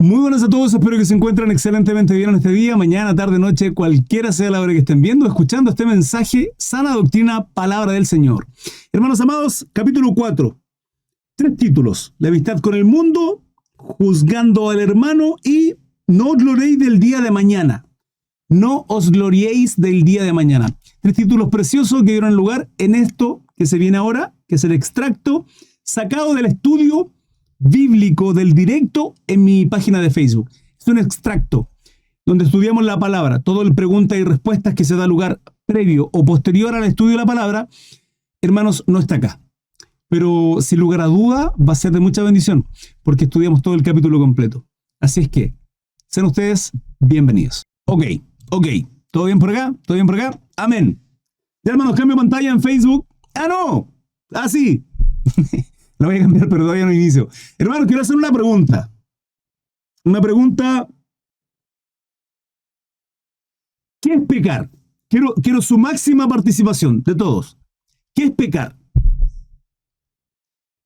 Muy buenas a todos, espero que se encuentren excelentemente bien en este día, mañana, tarde, noche, cualquiera sea la hora que estén viendo, escuchando este mensaje, sana doctrina, palabra del Señor. Hermanos amados, capítulo 4, 3 títulos: la amistad con el mundo, juzgando al hermano y no os gloriéis del día de mañana. No os gloriéis del día de mañana. 3 títulos preciosos que dieron lugar en esto que se viene ahora, que es el extracto sacado del estudio bíblico del directo en mi página de Facebook. Es un extracto donde estudiamos la palabra, todo el preguntas y respuestas que se da lugar previo o posterior al estudio de la palabra. Hermanos, no está acá, pero sin lugar a duda va a ser de mucha bendición porque estudiamos todo el capítulo completo. Así es que sean ustedes bienvenidos. Ok, ¿todo bien por acá? ¿Todo bien por acá? Amén. Ya, hermanos, cambio pantalla en Facebook. ¡Ah, no! ¡Ah, sí! La voy a cambiar, pero todavía no inicio. Hermano, quiero hacer una pregunta. Una pregunta. ¿Qué es pecar? Quiero su máxima participación de todos. ¿Qué es pecar?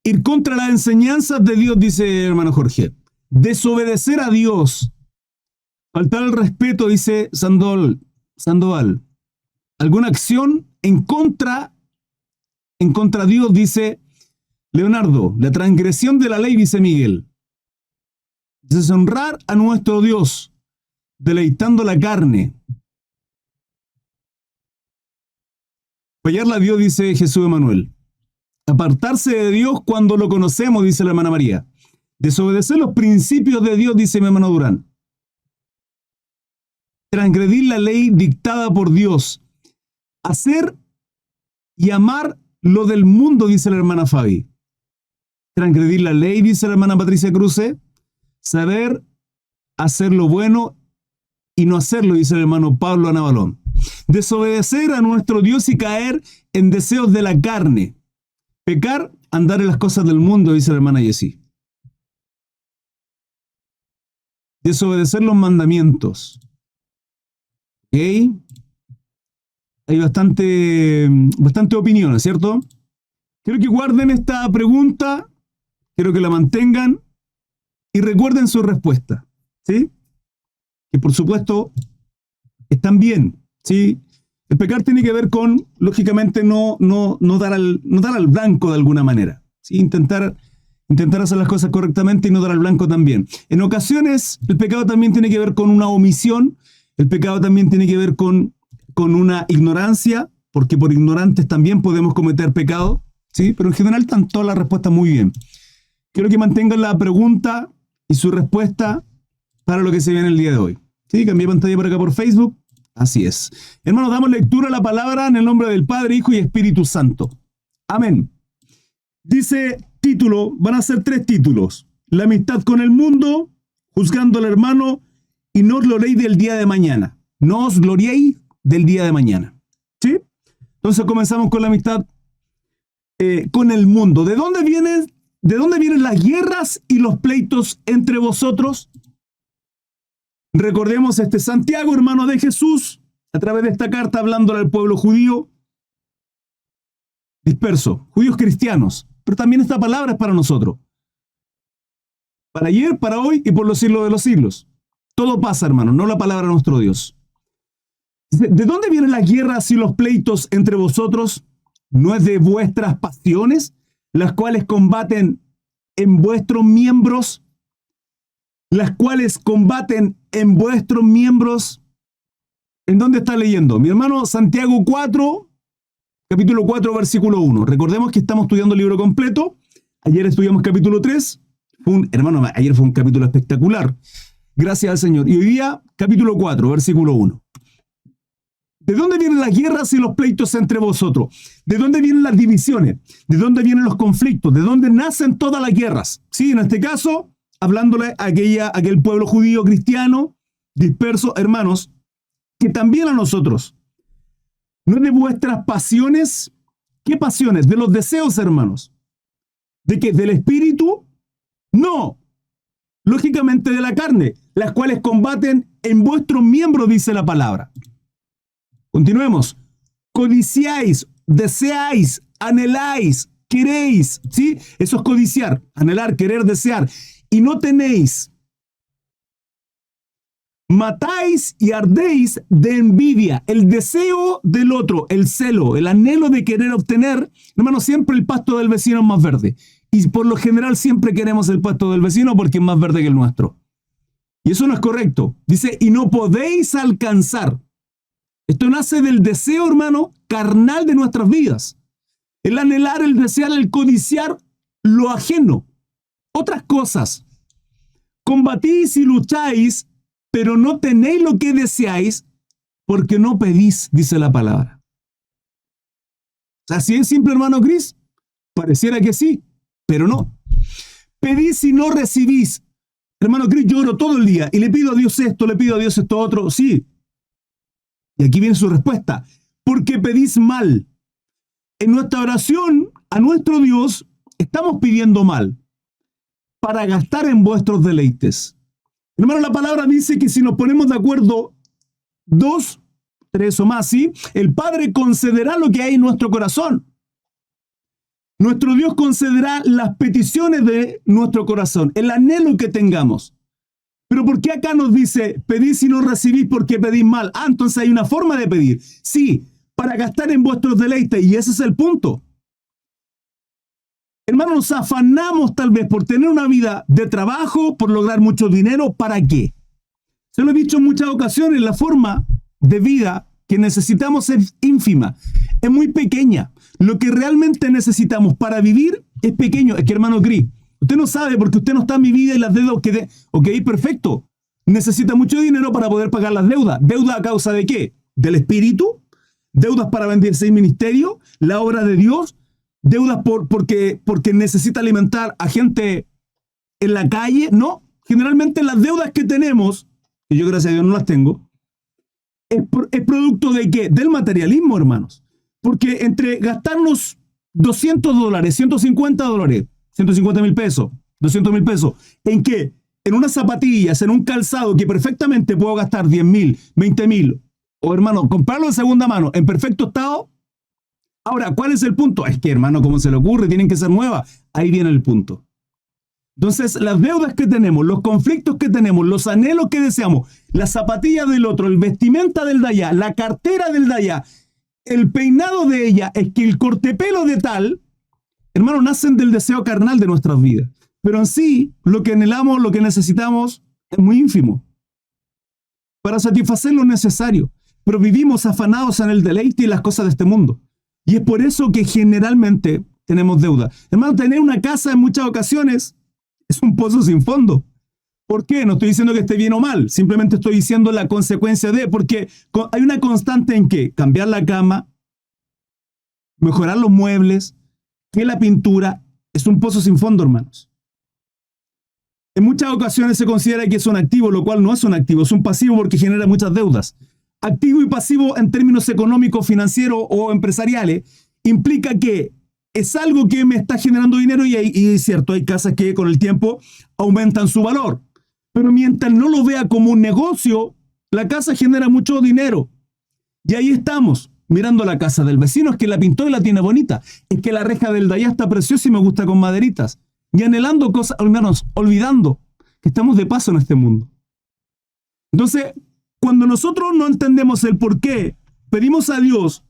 Ir contra las enseñanzas de Dios, dice el hermano Jorge. Desobedecer a Dios. Faltar al respeto, dice Sandoval. Alguna acción en contra de Dios, dice Leonardo. La transgresión de la ley, dice Miguel. Deshonrar a nuestro Dios, deleitando la carne. Fallarle a Dios, dice Jesús Emanuel. Apartarse de Dios cuando lo conocemos, dice la hermana María. Desobedecer los principios de Dios, dice mi hermano Durán. Transgredir la ley dictada por Dios. Hacer y amar lo del mundo, dice la hermana Fabi. Transgredir la ley, dice la hermana Patricia Cruce. Saber hacer lo bueno y no hacerlo, dice el hermano Pablo Anabalón. Desobedecer a nuestro Dios y caer en deseos de la carne. Pecar, andar en las cosas del mundo, dice la hermana Jessie. Desobedecer los mandamientos. ¿Ok? Hay bastante opiniones, ¿cierto? Quiero que guarden esta pregunta, quiero que la mantengan y recuerden su respuesta, ¿sí? Que por supuesto están bien, ¿sí? El pecar tiene que ver con, lógicamente, no dar al blanco de alguna manera, ¿sí? Intentar hacer las cosas correctamente y no dar al blanco también. En ocasiones, el pecado también tiene que ver con una omisión, el pecado también tiene que ver con una ignorancia, porque por ignorantes también podemos cometer pecado, ¿sí? Pero en general están todas las respuestas muy bien. Quiero que mantengan la pregunta y su respuesta para lo que se viene el día de hoy. ¿Sí? Cambié pantalla por acá por Facebook. Así es. Hermanos, damos lectura a la palabra en el nombre del Padre, Hijo y Espíritu Santo. Amén. Dice título, van a ser 3 títulos. La amistad con el mundo, juzgando al hermano y no os gloriéis del día de mañana. No os gloriéis del día de mañana. ¿Sí? Entonces comenzamos con la amistad con el mundo. ¿De dónde vienen las guerras y los pleitos entre vosotros? Recordemos Santiago, hermano de Jesús, a través de esta carta hablándole al pueblo judío disperso, judíos cristianos, pero también esta palabra es para nosotros. Para ayer, para hoy y por los siglos de los siglos. Todo pasa, hermano, no la palabra de nuestro Dios. ¿De dónde vienen las guerras y los pleitos entre vosotros? ¿No es de vuestras pasiones, las cuales combaten en vuestros miembros? Las cuales combaten en vuestros miembros. ¿En dónde está leyendo? Mi hermano, Santiago 4, capítulo 4, versículo 1. Recordemos que estamos estudiando el libro completo. Ayer estudiamos capítulo 3. Ayer fue un capítulo espectacular. Gracias al Señor. Y hoy día, capítulo 4, versículo 1. ¿De dónde vienen las guerras y los pleitos entre vosotros? ¿De dónde vienen las divisiones? ¿De dónde vienen los conflictos? ¿De dónde nacen todas las guerras? Sí, en este caso, hablándole a aquel pueblo judío cristiano disperso, hermanos, que también a nosotros. ¿No es de vuestras pasiones? ¿Qué pasiones? ¿De los deseos, hermanos? ¿De qué? ¿Del espíritu? No. Lógicamente de la carne, las cuales combaten en vuestros miembros, dice la palabra. Continuemos. Codiciáis, deseáis, anheláis, queréis, ¿sí? Eso es codiciar, anhelar, querer, desear. Y no tenéis. Matáis y ardéis de envidia, el deseo del otro, el celo, el anhelo de querer obtener. Hermano, siempre el pasto del vecino es más verde. Y por lo general siempre queremos el pasto del vecino porque es más verde que el nuestro. Y eso no es correcto. Dice, y no podéis alcanzar. Esto nace del deseo, hermano, carnal de nuestras vidas. El anhelar, el desear, el codiciar lo ajeno. Otras cosas. Combatís y lucháis, pero no tenéis lo que deseáis porque no pedís, dice la palabra. ¿Así es simple, hermano Cris? Pareciera que sí, pero no. Pedís y no recibís. Hermano Cris, yo oro todo el día y le pido a Dios esto, le pido a Dios esto otro. Sí. Y aquí viene su respuesta. Porque pedís mal. En nuestra oración a nuestro Dios estamos pidiendo mal para gastar en vuestros deleites. Hermano, la palabra dice que si nos ponemos de acuerdo 2, 3 o más, ¿sí? El Padre concederá lo que hay en nuestro corazón. Nuestro Dios concederá las peticiones de nuestro corazón, el anhelo que tengamos. Pero ¿por qué acá nos dice, pedís y no recibís porque pedís mal? Ah, entonces hay una forma de pedir. Sí, para gastar en vuestros deleites, y ese es el punto. Hermanos, nos afanamos tal vez por tener una vida de trabajo, por lograr mucho dinero. ¿Para qué? Se lo he dicho en muchas ocasiones, la forma de vida que necesitamos es ínfima, es muy pequeña. Lo que realmente necesitamos para vivir es pequeño. Es que, hermano Cris, usted no sabe porque usted no está en mi vida y las deudas que... Ok, perfecto. Necesita mucho dinero para poder pagar las deudas. ¿Deuda a causa de qué? ¿Del espíritu? ¿Deudas para venderse en ministerio? ¿La obra de Dios? ¿Deudas porque necesita alimentar a gente en la calle? No, generalmente las deudas que tenemos, y yo gracias a Dios no las tengo, es producto de ¿qué? Del materialismo, hermanos. Porque entre gastarnos $200, $150, 150,000 pesos, 200,000 pesos, ¿en qué? En unas zapatillas, en un calzado que perfectamente puedo gastar 10,000, 20,000, o hermano, comprarlo de segunda mano en perfecto estado. Ahora, ¿cuál es el punto? Es que, hermano, ¿cómo se le ocurre? Tienen que ser nuevas. Ahí viene el punto. Entonces, las deudas que tenemos, los conflictos que tenemos, los anhelos que deseamos, la zapatilla del otro, el vestimenta del de allá, la cartera del de allá, el peinado de ella, es que el cortepelo de tal, hermano, nacen del deseo carnal de nuestras vidas. Pero en sí, lo que anhelamos, lo que necesitamos, es muy ínfimo para satisfacer lo necesario. Pero vivimos afanados en el deleite y las cosas de este mundo. Y es por eso que generalmente tenemos deuda. Hermano, tener una casa en muchas ocasiones es un pozo sin fondo. ¿Por qué? No estoy diciendo que esté bien o mal. Simplemente estoy diciendo la consecuencia de... Porque hay una constante en que cambiar la cama, mejorar los muebles, que la pintura es un pozo sin fondo, hermanos. En muchas ocasiones se considera que es un activo, lo cual no es un activo, es un pasivo porque genera muchas deudas. Activo y pasivo en términos económicos, financieros o empresariales, implica que es algo que me está generando dinero y es cierto, hay casas que con el tiempo aumentan su valor. Pero mientras no lo vea como un negocio, la casa genera mucho dinero. Y ahí estamos, mirando la casa del vecino, es que la pintó y la tiene bonita. Es que la reja del de allá está preciosa y me gusta con maderitas. Y anhelando cosas, hermanos, olvidando que estamos de paso en este mundo. Entonces, cuando nosotros no entendemos el por qué pedimos a Dios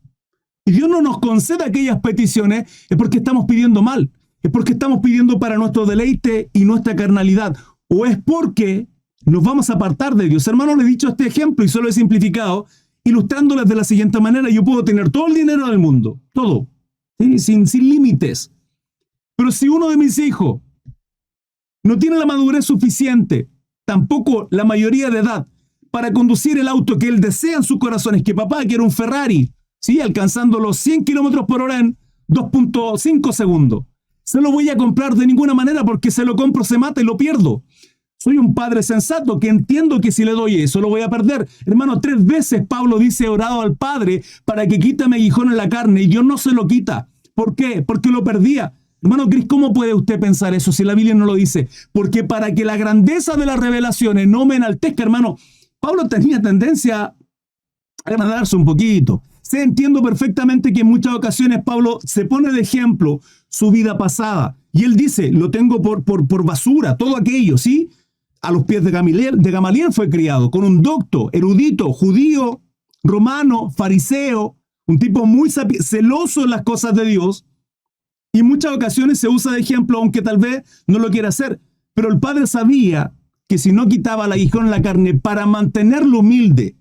y Dios no nos concede aquellas peticiones, es porque estamos pidiendo mal. Es porque estamos pidiendo para nuestro deleite y nuestra carnalidad. O es porque nos vamos a apartar de Dios. Hermano, le he dicho este ejemplo y solo he simplificado, ilustrándoles de la siguiente manera. Yo puedo tener todo el dinero del mundo, todo, ¿sí? sin límites. Pero si uno de mis hijos no tiene la madurez suficiente, tampoco la mayoría de edad, para conducir el auto que él desea en su corazón, es que papá quiere un Ferrari, ¿sí? Alcanzando los 100 kilómetros por hora en 2.5 segundos. Se lo voy a comprar de ninguna manera porque se lo compro, se mata y lo pierdo. Soy un padre sensato que entiendo que si le doy eso lo voy a perder. Hermano, 3 veces Pablo dice, he orado al Padre para que quítame aguijón en la carne y Dios no se lo quita. ¿Por qué? Porque lo perdía. Hermano Cris, ¿cómo puede usted pensar eso si la Biblia no lo dice? Porque para que la grandeza de las revelaciones no me enaltezca, hermano, Pablo tenía tendencia a agradarse un poquito. Sí, entiendo perfectamente que en muchas ocasiones Pablo se pone de ejemplo su vida pasada. Y él dice, lo tengo por basura, todo aquello, ¿sí? a los pies de Gamaliel fue criado, con un docto, erudito, judío, romano, fariseo, un tipo muy celoso en las cosas de Dios, y en muchas ocasiones se usa de ejemplo, aunque tal vez no lo quiera hacer, pero el padre sabía que si no quitaba el aguijón en la carne para mantenerlo humilde,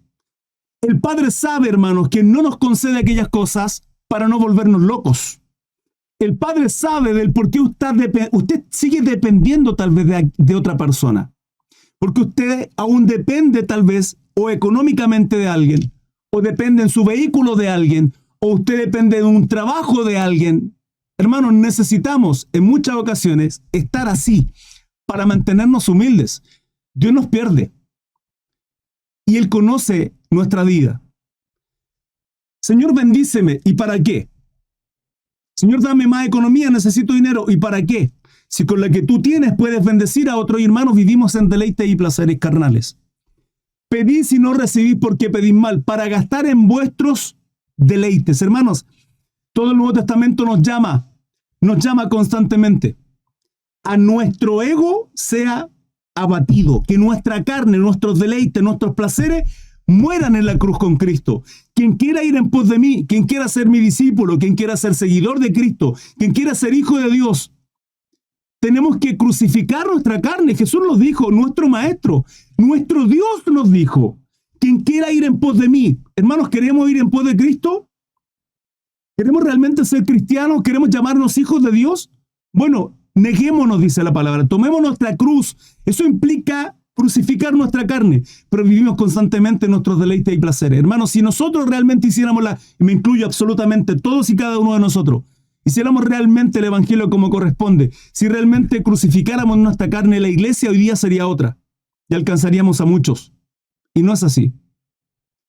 el padre sabe, hermanos, que no nos concede aquellas cosas para no volvernos locos. El padre sabe del por qué usted sigue dependiendo tal vez de otra persona. Porque usted aún depende tal vez o económicamente de alguien, o depende en su vehículo de alguien, o usted depende de un trabajo de alguien. Hermanos, necesitamos en muchas ocasiones estar así para mantenernos humildes. Dios nos pierde y Él conoce nuestra vida. Señor, bendíceme. ¿Y para qué? Señor, dame más economía, necesito dinero. ¿Y para qué? Si con la que tú tienes puedes bendecir a otros hermanos, vivimos en deleites y placeres carnales. Pedís y no recibís porque pedís mal, para gastar en vuestros deleites. Hermanos, todo el Nuevo Testamento nos llama constantemente a nuestro ego sea abatido, que nuestra carne, nuestros deleites, nuestros placeres mueran en la cruz con Cristo. Quien quiera ir en pos de mí, quien quiera ser mi discípulo, quien quiera ser seguidor de Cristo, quien quiera ser hijo de Dios, tenemos que crucificar nuestra carne. Jesús nos dijo, nuestro maestro, nuestro Dios nos dijo, quien quiera ir en pos de mí. Hermanos, ¿queremos ir en pos de Cristo? ¿Queremos realmente ser cristianos? ¿Queremos llamarnos hijos de Dios? Bueno, neguémonos, dice la palabra, tomemos nuestra cruz. Eso implica crucificar nuestra carne, pero vivimos constantemente en nuestros deleites y placeres. Hermanos, si nosotros realmente hiciéramos me incluyo absolutamente todos y cada uno de nosotros, hiciéramos realmente el evangelio como corresponde, si realmente crucificáramos nuestra carne, la iglesia hoy día sería otra y alcanzaríamos a muchos. Y no es así.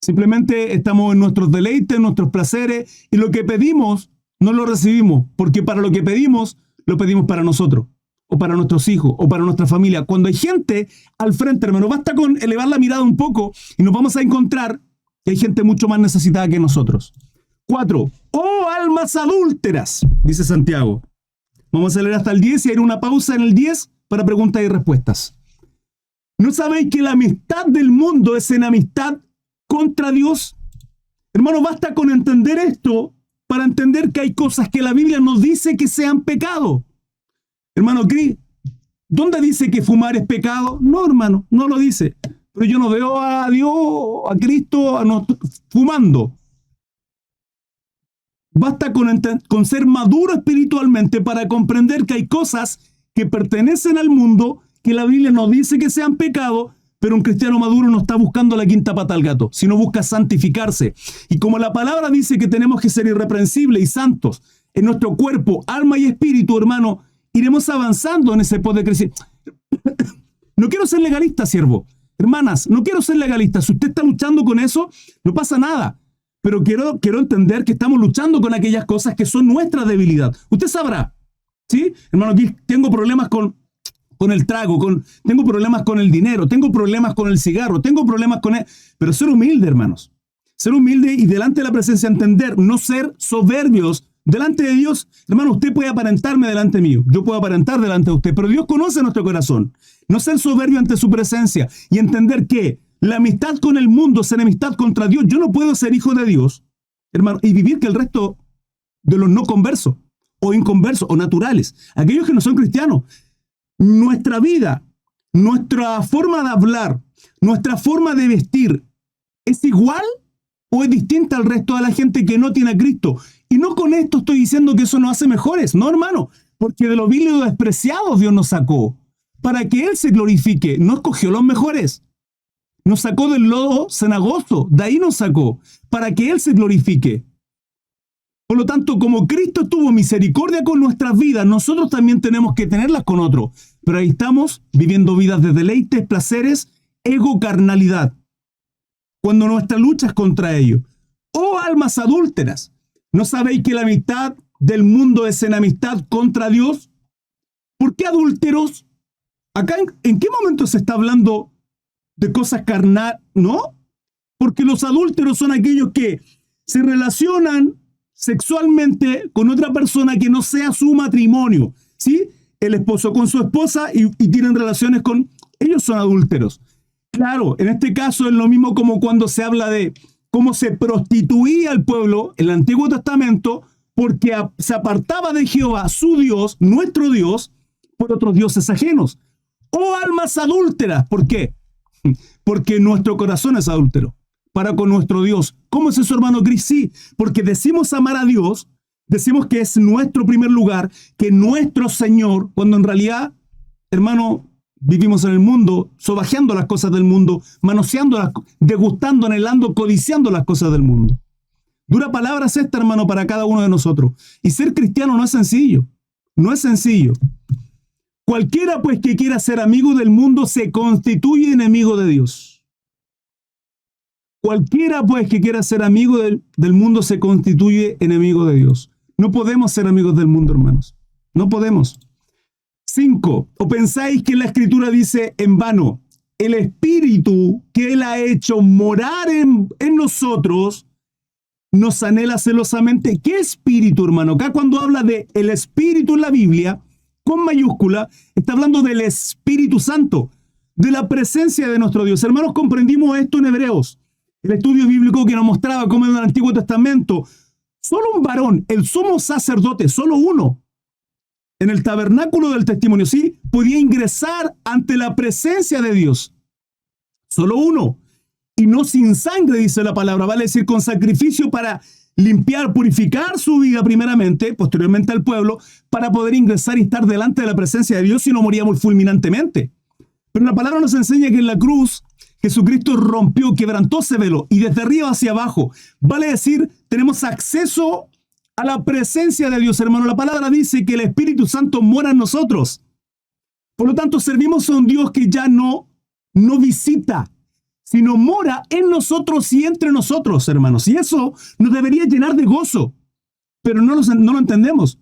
Simplemente estamos en nuestros deleites, en nuestros placeres, y lo que pedimos no lo recibimos, porque para lo que pedimos, lo pedimos para nosotros, o para nuestros hijos, o para nuestra familia. Cuando hay gente al frente, hermano, basta con elevar la mirada un poco y nos vamos a encontrar que hay gente mucho más necesitada que nosotros. 4. ¡Oh, almas adúlteras! Dice Santiago. Vamos a leer hasta el 10 y hay una pausa en el 10 para preguntas y respuestas. ¿No sabéis que la amistad del mundo es enemistad contra Dios? Hermano, basta con entender esto para entender que hay cosas que la Biblia nos dice que sean pecado. Hermano, ¿dónde dice que fumar es pecado? No, hermano, no lo dice. Pero yo no veo a Dios, a Cristo, fumando. Basta con ser maduro espiritualmente para comprender que hay cosas que pertenecen al mundo que la Biblia nos dice que sean pecado, pero un cristiano maduro no está buscando la quinta pata al gato, sino busca santificarse. Y como la palabra dice que tenemos que ser irreprensibles y santos en nuestro cuerpo, alma y espíritu, hermano, iremos avanzando en ese poder de crecer. No quiero ser legalista, siervo. Hermanas, no quiero ser legalista. Si usted está luchando con eso, no pasa nada. Pero quiero entender que estamos luchando con aquellas cosas que son nuestra debilidad. Usted sabrá, ¿sí? Hermano, aquí tengo problemas con el trago, tengo problemas con el dinero, tengo problemas con el cigarro, tengo problemas con pero ser humilde, hermanos. Ser humilde y delante de la presencia entender, no ser soberbios delante de Dios. Hermano, usted puede aparentarme delante mío, yo puedo aparentar delante de usted, pero Dios conoce nuestro corazón. No ser soberbio ante su presencia y entender que la amistad con el mundo es enemistad contra Dios. Yo no puedo ser hijo de Dios, hermano, y vivir que el resto de los no conversos o inconversos o naturales, aquellos que no son cristianos, nuestra vida, nuestra forma de hablar, nuestra forma de vestir, ¿es igual o es distinta al resto de la gente que no tiene a Cristo? Y no con esto estoy diciendo que eso nos hace mejores, no, hermano, porque de los viles y los despreciados Dios nos sacó, para que Él se glorifique. No escogió los mejores, nos sacó del lodo cenagoso, de ahí nos sacó, para que Él se glorifique. Por lo tanto, como Cristo tuvo misericordia con nuestras vidas, nosotros también tenemos que tenerlas con otros. Pero ahí estamos viviendo vidas de deleites, placeres, ego, carnalidad, cuando nuestra lucha es contra ello. ¡Oh, almas adúlteras! ¿No sabéis que la amistad del mundo es enemistad contra Dios? ¿Por qué adúlteros? Acá, ¿en qué momento se está hablando de cosas carnales? ¿No? Porque los adúlteros son aquellos que se relacionan sexualmente con otra persona que no sea su matrimonio, ¿sí? El esposo con su esposa y tienen relaciones con Ellos son adúlteros. Claro, en este caso es lo mismo como cuando se habla de cómo se prostituía el pueblo en el Antiguo Testamento porque se apartaba de Jehová, su Dios, nuestro Dios, por otros dioses ajenos. ¡Oh, almas adúlteras! ¿Por qué? Porque nuestro corazón es adúltero para con nuestro Dios. ¿Cómo es eso, hermano Cris? Sí, porque decimos amar a Dios, decimos que es nuestro primer lugar, que nuestro Señor, cuando en realidad, hermano, vivimos en el mundo, sobajeando las cosas del mundo, manoseándolas, degustando, anhelando, codiciando las cosas del mundo. Dura palabra es esta, hermano, para cada uno de nosotros. Y ser cristiano no es sencillo. No es sencillo. Cualquiera, pues, que quiera ser amigo del mundo se constituye enemigo de Dios. Cualquiera, pues, que quiera ser amigo del mundo se constituye enemigo de Dios. No podemos ser amigos del mundo, hermanos. No podemos. 5. ¿O pensáis que la Escritura dice en vano, el Espíritu que Él ha hecho morar en nosotros nos anhela celosamente? ¿Qué espíritu, hermano? Acá cuando habla de el Espíritu en la Biblia, con mayúscula, está hablando del Espíritu Santo, de la presencia de nuestro Dios. Hermanos, comprendimos esto en Hebreos, el estudio bíblico que nos mostraba cómo en el Antiguo Testamento, solo un varón, el sumo sacerdote, solo uno, en el tabernáculo del testimonio, sí, podía ingresar ante la presencia de Dios. Solo uno. Y no sin sangre, dice la palabra, vale decir con sacrificio para limpiar, purificar su vida primeramente, posteriormente al pueblo, para poder ingresar y estar delante de la presencia de Dios si no moríamos fulminantemente. Pero la palabra nos enseña que en la cruz Jesucristo rompió, quebrantó ese velo y desde arriba hacia abajo, vale decir, tenemos acceso a la presencia de Dios, hermano. La palabra dice que el Espíritu Santo mora en nosotros. Por lo tanto, servimos a un Dios que ya no visita, sino mora en nosotros y entre nosotros, hermanos. Y eso nos debería llenar de gozo, pero no lo entendemos.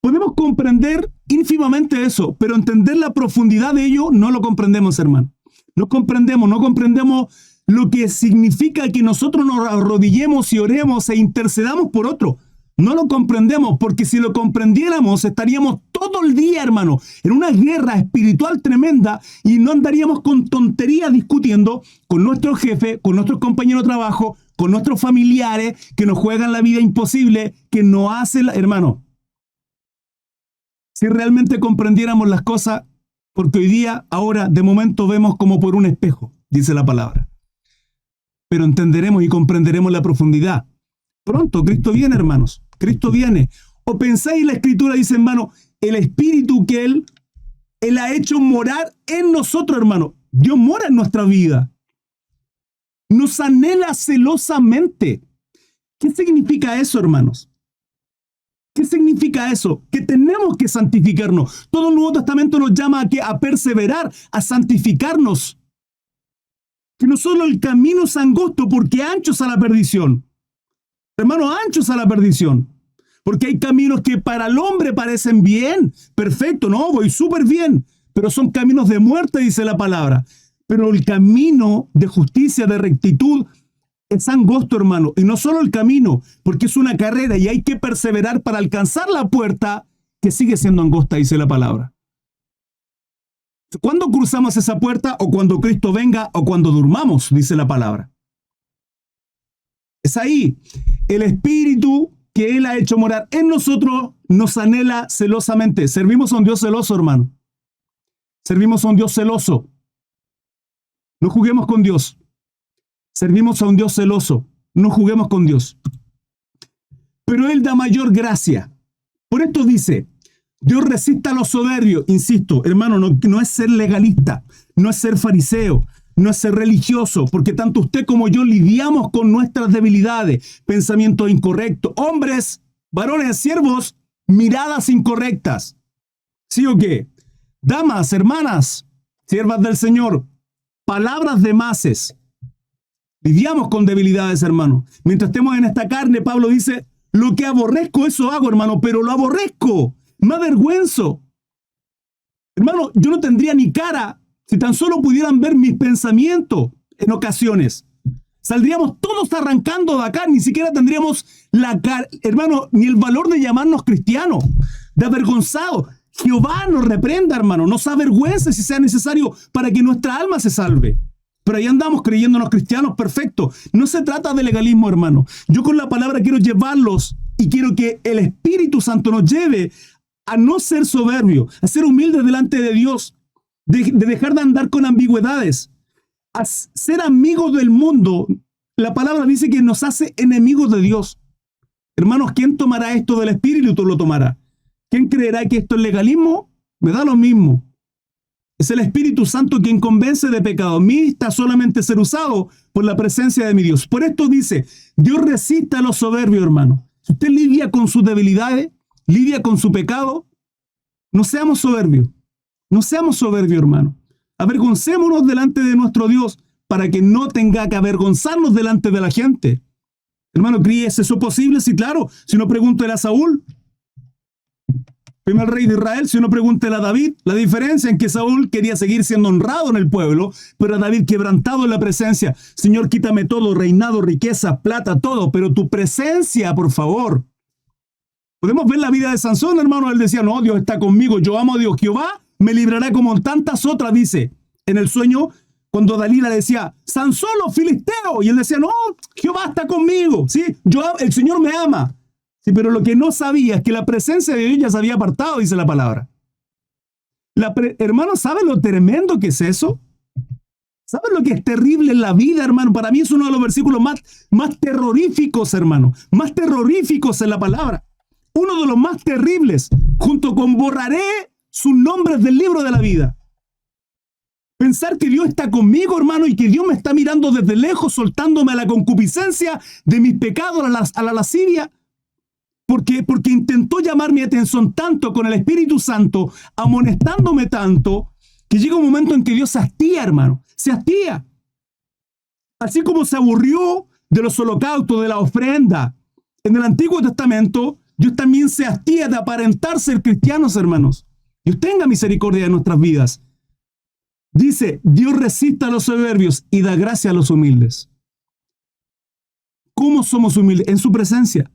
Podemos comprender ínfimamente eso, pero entender la profundidad de ello no lo comprendemos, hermano. No comprendemos lo que significa que nosotros nos arrodillemos y oremos e intercedamos por otro. No lo comprendemos, porque si lo comprendiéramos estaríamos todo el día, hermano, en una guerra espiritual tremenda y no andaríamos con tonterías discutiendo con nuestro jefe, con nuestros compañeros de trabajo, con nuestros familiares que nos juegan la vida imposible, que no hacen, hermano. Si realmente comprendiéramos las cosas, porque hoy día, ahora, de momento vemos como por un espejo, dice la palabra. Pero entenderemos y comprenderemos la profundidad. Pronto, Cristo viene, hermanos. Cristo viene. ¿O pensáis, la Escritura dice, hermano, el Espíritu que Él ha hecho morar en nosotros, hermano? Dios mora en nuestra vida. Nos anhela celosamente. ¿Qué significa eso, hermanos? ¿Qué significa eso? Que tenemos que santificarnos. Todo el Nuevo Testamento nos llama a perseverar, a santificarnos. Que no solo el camino es angosto, porque ancho es a la perdición. Hermano, anchos a la perdición. Porque hay caminos que para el hombre parecen bien, perfecto, no, voy súper bien, pero son caminos de muerte, dice la palabra. Pero el camino de justicia, de rectitud, es angosto, hermano. Y no solo el camino, porque es una carrera y hay que perseverar para alcanzar la puerta que sigue siendo angosta, dice la palabra. ¿Cuándo cruzamos esa puerta? O cuando Cristo venga, o cuando durmamos, dice la palabra. Es ahí. El Espíritu que Él ha hecho morar en nosotros nos anhela celosamente. Servimos a un Dios celoso, hermano. Servimos a un Dios celoso. No juguemos con Dios. Servimos a un Dios celoso. No juguemos con Dios. Pero Él da mayor gracia. Por esto dice, Dios resiste a los soberbios. Insisto, hermano, no es ser legalista, no es ser fariseo, no es ser religioso, porque tanto usted como yo lidiamos con nuestras debilidades, pensamientos incorrectos, hombres, varones, siervos, miradas incorrectas. ¿Sí o qué? Damas, hermanas, siervas del Señor, palabras de mases. Lidiamos con debilidades, hermano. Mientras estemos en esta carne, Pablo dice, lo que aborrezco, eso hago, hermano, pero lo aborrezco, me avergüenzo. Hermano, yo no tendría ni cara si tan solo pudieran ver mis pensamientos en ocasiones. Saldríamos todos arrancando de acá, ni siquiera tendríamos la cara, hermano, ni el valor de llamarnos cristianos, de avergonzados. Jehová nos reprenda, hermano, nos avergüence si sea necesario para que nuestra alma se salve. Pero ahí andamos creyéndonos cristianos perfectos. No se trata de legalismo, hermano. Yo con la palabra quiero llevarlos y quiero que el Espíritu Santo nos lleve a no ser soberbios, a ser humildes delante de Dios, de dejar de andar con ambigüedades, a ser amigos del mundo. La palabra dice que nos hace enemigos de Dios. Hermanos, ¿quién tomará esto del Espíritu? Lo tomará. ¿Quién creerá que esto es legalismo? Me da lo mismo. Es el Espíritu Santo quien convence de pecado. A mí está solamente ser usado por la presencia de mi Dios. Por esto dice, Dios resiste a los soberbios, hermano. Si usted lidia con sus debilidades, lidia con su pecado, no seamos soberbios. No seamos soberbios, hermano. Avergoncémonos delante de nuestro Dios para que no tenga que avergonzarnos delante de la gente. Hermano, ¿es eso posible? Sí, claro. Si uno pregunta a Saúl, primer rey de Israel, si uno pregunta a David, la diferencia en que Saúl quería seguir siendo honrado en el pueblo, pero a David quebrantado en la presencia. Señor, quítame todo, reinado, riqueza, plata, todo, pero tu presencia, por favor. Podemos ver la vida de Sansón, hermano. Él decía, no, Dios está conmigo, yo amo a Dios. Jehová me librará como en tantas otras, dice. En el sueño, cuando Dalila le decía, Sansón, los filisteos, y él decía, no, Jehová está conmigo, ¿sí? El Señor me ama. Sí, pero lo que no sabía es que la presencia de Dios ya se había apartado, dice la palabra. Hermano, ¿sabe lo tremendo que es eso? ¿Sabe lo que es terrible en la vida, hermano? Para mí es uno de los versículos más terroríficos, hermano. Más terroríficos en la palabra. Uno de los más terribles, junto con borraré sus nombres del libro de la vida. Pensar que Dios está conmigo, hermano, y que Dios me está mirando desde lejos, soltándome a la concupiscencia de mis pecados, a la lascivia. Porque intentó llamar mi atención tanto con el Espíritu Santo, amonestándome tanto, que llega un momento en que Dios se hastía, hermano. Se hastía. Así como se aburrió de los holocaustos, de la ofrenda. En el Antiguo Testamento, Dios también se hastía de aparentar ser cristianos, hermanos. Dios tenga misericordia de nuestras vidas. Dice, Dios resiste a los soberbios y da gracia a los humildes. ¿Cómo somos humildes? En su presencia.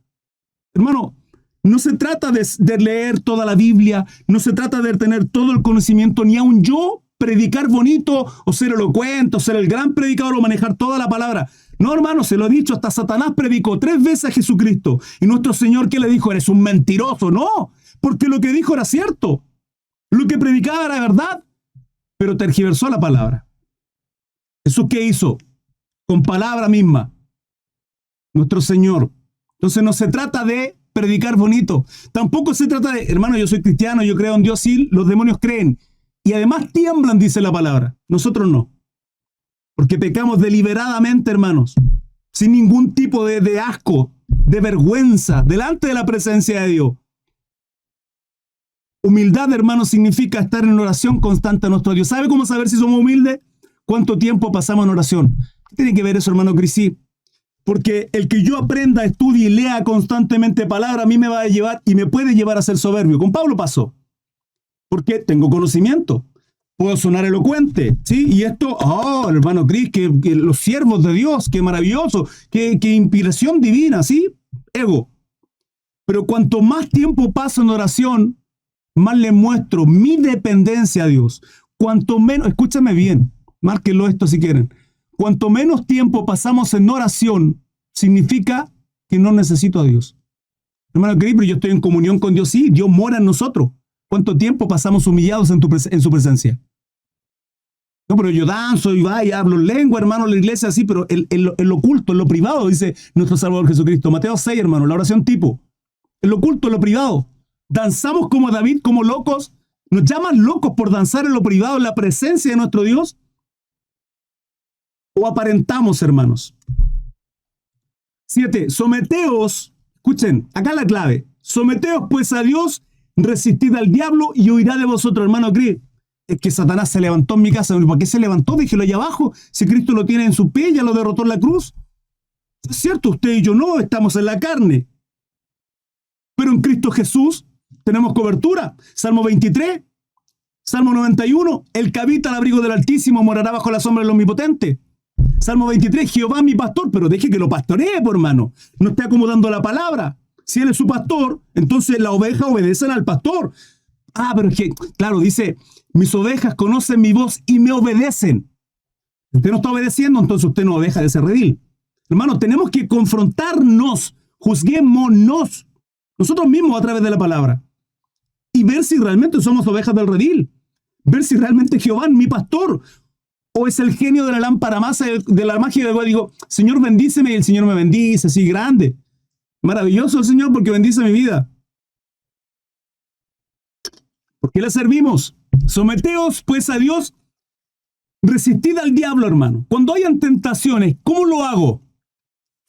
Hermano, no se trata de leer toda la Biblia, no se trata de tener todo el conocimiento, ni aun yo predicar bonito o ser elocuente o ser el gran predicador o manejar toda la palabra. No, hermano, se lo he dicho, hasta Satanás predicó 3 veces a Jesucristo. Y nuestro Señor, ¿qué le dijo? Eres un mentiroso. No, porque lo que dijo era cierto. Lo que predicaba era verdad, pero tergiversó la palabra. ¿Eso qué hizo? Con palabra misma. Nuestro Señor. Entonces no se trata de predicar bonito. Tampoco se trata de, hermano, yo soy cristiano, yo creo en Dios, sí, los demonios creen. Y además tiemblan, dice la palabra. Nosotros no. Porque pecamos deliberadamente, hermanos. Sin ningún tipo de asco, de vergüenza, delante de la presencia de Dios. Humildad, hermano, significa estar en oración constante a nuestro Dios. ¿Sabe cómo saber si somos humildes? ¿Cuánto tiempo pasamos en oración? ¿Qué tiene que ver eso, hermano Crisí? Porque el que yo aprenda, estudie y lea constantemente palabra, a mí me va a llevar y me puede llevar a ser soberbio. Con Pablo pasó. Porque tengo conocimiento. Puedo sonar elocuente, ¿sí? Y esto, hermano Cris, que los siervos de Dios, qué maravilloso, qué inspiración divina, ¿sí? Ego. Pero cuanto más tiempo paso en oración, más le muestro mi dependencia a Dios. Cuanto menos, escúchame bien, márquenlo esto si quieren. Cuanto menos tiempo pasamos en oración, significa que no necesito a Dios. Hermano querido, pero yo estoy en comunión con Dios. Sí, Dios mora en nosotros. ¿Cuánto tiempo pasamos humillados en su presencia? No, pero yo danzo y hablo en lengua, hermano, en la iglesia, sí, pero en lo oculto, en lo privado, dice nuestro Salvador Jesucristo. Mateo 6, hermano, la oración tipo. En lo oculto, en lo privado. Danzamos como David, como locos. Nos llaman locos por danzar en lo privado, en la presencia de nuestro Dios. O aparentamos, hermanos. 7. Someteos, escuchen, acá la clave. Someteos pues a Dios, resistid al diablo y huirá de vosotros, hermano Cris. Es que Satanás se levantó en mi casa. ¿Para qué se levantó? Déjelo allá abajo. Si Cristo lo tiene en su pie, ya lo derrotó en la cruz. Es cierto, usted y yo no, estamos en la carne. Pero en Cristo Jesús tenemos cobertura. Salmo 23, Salmo 91, el que habita al abrigo del Altísimo morará bajo la sombra del Omnipotente. Salmo 23, Jehová mi pastor, pero deje que lo pastoree, por hermano. No esté acomodando la palabra. Si él es su pastor, entonces las ovejas obedecen al pastor. Pero es que, claro, dice, mis ovejas conocen mi voz y me obedecen. Usted no está obedeciendo, entonces usted no deja de ser redil. Hermano, tenemos que confrontarnos, juzguémonos nosotros mismos a través de la palabra y ver si realmente somos ovejas del redil, ver si realmente Jehová es mi pastor o es el genio de la lámpara masa de la magia del cual digo, Señor, bendíceme, y el Señor me bendice, así grande. Maravilloso el Señor porque bendice mi vida. ¿Por qué le servimos? Someteos pues a Dios, resistid al diablo, hermano. Cuando hayan tentaciones, ¿cómo lo hago?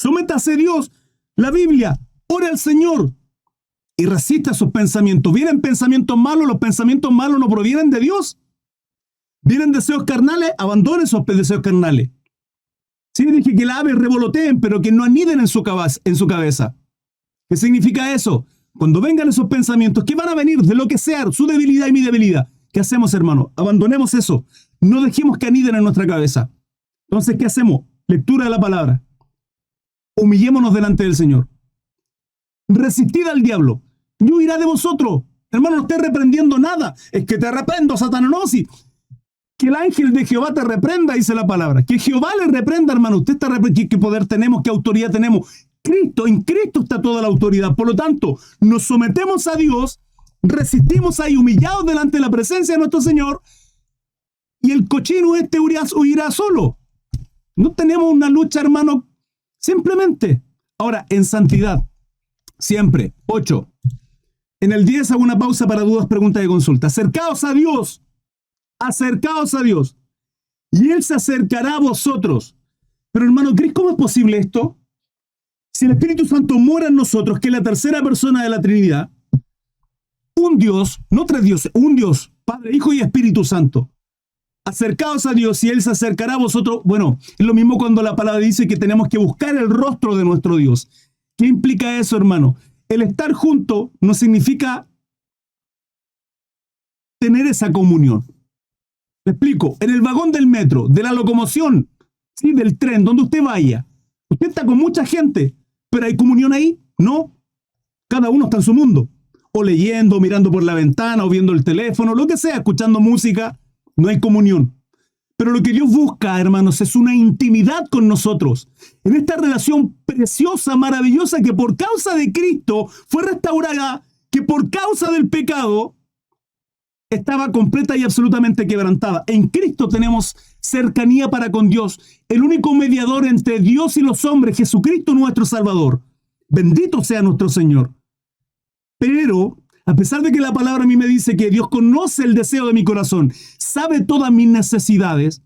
Sométase a Dios, la Biblia, ore al Señor y resista sus pensamientos. ¿Vienen pensamientos malos? Los pensamientos malos no provienen de Dios. ¿Vienen deseos carnales? Abandone esos deseos carnales. Sí, dije que las aves revoloteen, pero que no aniden en su cabeza. ¿Qué significa eso? Cuando vengan esos pensamientos que van a venir de lo que sea, su debilidad y mi debilidad, ¿qué hacemos, hermano? Abandonemos eso. No dejemos que aniden en nuestra cabeza. Entonces, ¿qué hacemos? Lectura de la palabra. Humillémonos delante del Señor. Resistid al diablo. Yo huirá de vosotros. Hermano, no estés reprendiendo nada. Es que te reprendo, Satanás. No, sí. Que el ángel de Jehová te reprenda, dice la palabra. Que Jehová le reprenda, hermano. Usted está reprendiendo. ¿Qué poder tenemos? ¿Qué autoridad tenemos? Cristo, en Cristo está toda la autoridad. Por lo tanto, nos sometemos a Dios, resistimos ahí humillados delante de la presencia de nuestro Señor, y el cochino huirá solo. No tenemos una lucha, hermano, simplemente. Ahora, en santidad, siempre. 8. En el 10 hago una pausa para dudas, preguntas y consultas. Acercaos a Dios, y Él se acercará a vosotros. Pero, hermano, ¿crees cómo es posible esto? Si el Espíritu Santo mora en nosotros, que es la tercera persona de la Trinidad, un Dios, no tres dioses, un Dios, Padre, Hijo y Espíritu Santo. Acercaos a Dios y Él se acercará a vosotros. Bueno, es lo mismo cuando la palabra dice que tenemos que buscar el rostro de nuestro Dios. ¿Qué implica eso, hermano? El estar junto no significa tener esa comunión. Me explico. En el vagón del metro, de la locomoción, ¿sí? Del tren, donde usted vaya, usted está con mucha gente, pero ¿hay comunión ahí? No. Cada uno está en su mundo. O leyendo, o mirando por la ventana, o viendo el teléfono, lo que sea, escuchando música. No hay comunión. Pero lo que Dios busca, hermanos, es una intimidad con nosotros. En esta relación preciosa, maravillosa, que por causa de Cristo fue restaurada, que por causa del pecado estaba completa y absolutamente quebrantada. En Cristo tenemos cercanía para con Dios, el único mediador entre Dios y los hombres, Jesucristo nuestro Salvador. Bendito sea nuestro Señor. Pero, a pesar de que la palabra a mí me dice que Dios conoce el deseo de mi corazón, sabe todas mis necesidades,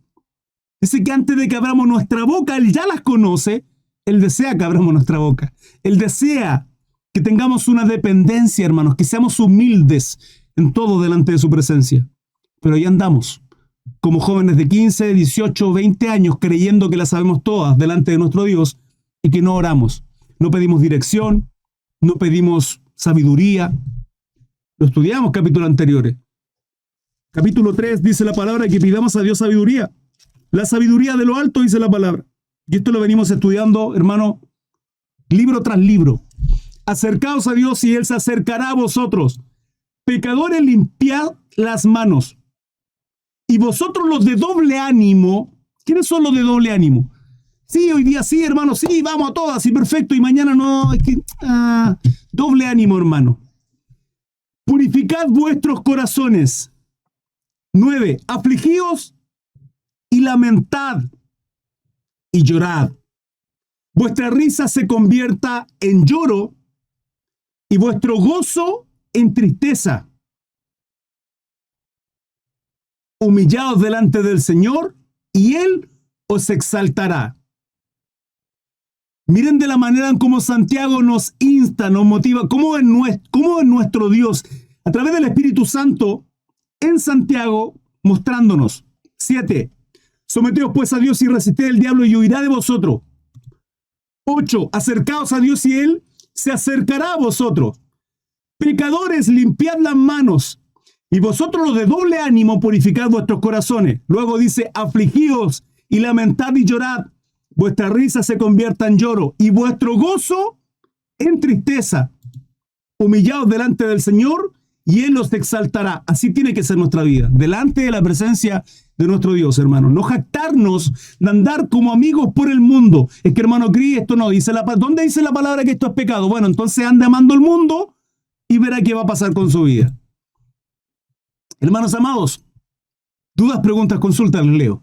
dice que antes de que abramos nuestra boca, Él ya las conoce. Él desea que abramos nuestra boca. Él desea que tengamos una dependencia, hermanos, que seamos humildes en todo delante de su presencia. Pero ahí andamos, como jóvenes de 15, 18, 20 años, creyendo que las sabemos todas delante de nuestro Dios y que no oramos. No pedimos dirección, no pedimos sabiduría. Lo estudiamos capítulos anteriores. Capítulo 3 dice la palabra que pidamos a Dios sabiduría. La sabiduría de lo alto, dice la palabra. Y esto lo venimos estudiando, hermano, libro tras libro. Acercaos a Dios y Él se acercará a vosotros. Pecadores, limpiad las manos. Y vosotros los de doble ánimo, ¿quiénes son los de doble ánimo? Sí, hoy día sí, hermano, sí, vamos a todas, sí, perfecto, y mañana no, es que, doble ánimo, hermano. Purificad vuestros corazones. 9. Afligíos y lamentad y llorad. Vuestra risa se convierta en lloro y vuestro gozo en tristeza. Humillaos delante del Señor y Él os exaltará. Miren de la manera en cómo Santiago nos insta, nos motiva, cómo es nuestro Dios, a través del Espíritu Santo, en Santiago, mostrándonos. 7. Someteos pues a Dios y resistid al diablo y huirá de vosotros. 8. Acercaos a Dios y Él se acercará a vosotros. Pecadores, limpiad las manos. Y vosotros los de doble ánimo, purificad vuestros corazones. Luego dice, afligíos y lamentad y llorad. Vuestra risa se convierta en lloro y vuestro gozo en tristeza. Humillaos delante del Señor y Él los exaltará. Así tiene que ser nuestra vida, delante de la presencia de nuestro Dios, hermano. No jactarnos de andar como amigos por el mundo. Es que, hermano Cris, esto no dice ¿dónde dice la palabra que esto es pecado? Bueno, entonces ande amando el mundo y verá qué va a pasar con su vida. Hermanos amados, dudas, preguntas, consultas, les leo.